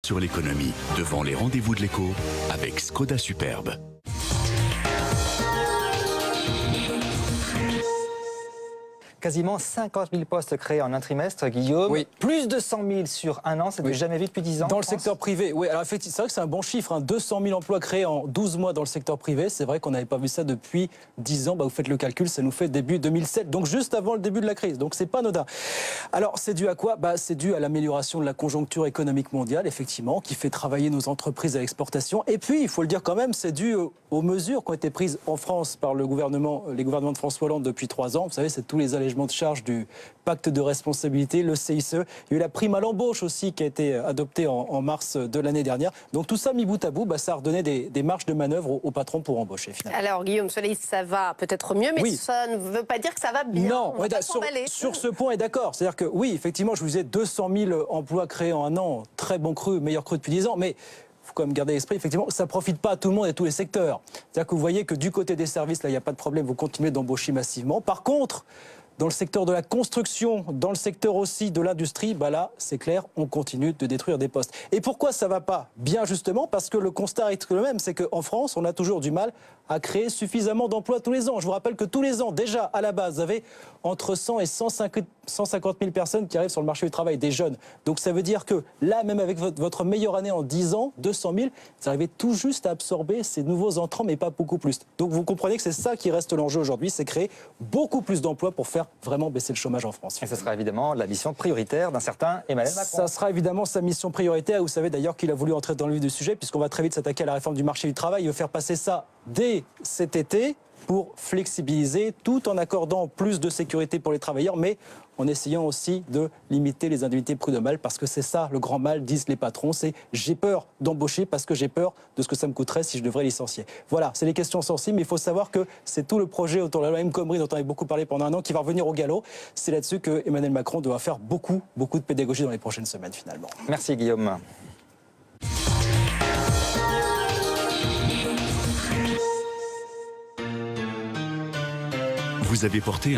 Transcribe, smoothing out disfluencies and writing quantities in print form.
sur l'économie devant les rendez-vous de l'écho avec Skoda Superbe. Quasiment 50 000 postes créés en un trimestre, Guillaume. Oui. Plus de 100 000 sur un an, c'était jamais vu depuis 10 ans. Dans en le France. secteur privé, oui. Alors effectivement, c'est vrai que c'est un bon chiffre, hein. 200 000 emplois créés en 12 mois dans le secteur privé. C'est vrai qu'on n'avait pas vu ça depuis 10 ans. Vous faites le calcul, ça nous fait début 2007, donc juste avant le début de la crise. Donc c'est pas anodin. Alors c'est dû à quoi? C'est dû à l'amélioration de la conjoncture économique mondiale, effectivement, qui fait travailler nos entreprises à l'exportation. Et puis, il faut le dire quand même, c'est dû aux mesures qui ont été prises en France par les gouvernements de François Hollande depuis 3 ans. Vous savez, c'est tous les allègements de charges du pacte de responsabilité, le CICE. Il y a eu la prime à l'embauche aussi qui a été adoptée en mars de l'année dernière. Donc tout ça mis bout à bout, ça a redonné des marges de manœuvre aux patrons pour embaucher finalement. Alors Guillaume Soleil, ça va peut-être mieux, mais Oui. ça ne veut pas dire que ça va bien. Non, On va pas s'emballer. sur ce point, est d'accord. C'est-à-dire que oui, effectivement, je vous disais 200 000 emplois créés en un an, très bon cru, meilleur cru depuis 10 ans, mais il faut quand même garder à l'esprit, effectivement, ça ne profite pas à tout le monde et à tous les secteurs. C'est-à-dire que vous voyez que du côté des services, là, il n'y a pas de problème, vous continuez d'embaucher massivement. Par contre, dans le secteur de la construction, dans le secteur aussi de l'industrie, là, c'est clair, on continue de détruire des postes. Et pourquoi ça ne va pas bien, justement? Parce que le constat est le même, c'est qu'en France, on a toujours du mal à créer suffisamment d'emplois tous les ans. Je vous rappelle que tous les ans, déjà, à la base, vous avez entre 100 et 150 000 personnes qui arrivent sur le marché du travail, des jeunes. Donc ça veut dire que là, même avec votre meilleure année en 10 ans, 200 000, vous arrivez tout juste à absorber ces nouveaux entrants, mais pas beaucoup plus. Donc vous comprenez que c'est ça qui reste l'enjeu aujourd'hui, c'est créer beaucoup plus d'emplois pour faire vraiment baisser le chômage en France. Et ce sera évidemment la mission prioritaire d'un certain Emmanuel Macron. Ça sera évidemment sa mission prioritaire. Vous savez d'ailleurs qu'il a voulu entrer dans le vif du sujet, puisqu'on va très vite s'attaquer à la réforme du marché du travail. Il veut faire passer ça dès cet été pour flexibiliser, tout en accordant plus de sécurité pour les travailleurs, mais en essayant aussi de limiter les indemnités prud'homales, parce que c'est ça le grand mal, disent les patrons, c'est j'ai peur d'embaucher parce que j'ai peur de ce que ça me coûterait si je devrais licencier. Voilà, c'est les questions sensibles, mais il faut savoir que c'est tout le projet autour de la loi El Khomri dont on avait beaucoup parlé pendant un an qui va revenir au galop. C'est là-dessus que Emmanuel Macron doit faire beaucoup de pédagogie dans les prochaines semaines finalement. Merci Guillaume. Vous avez porté un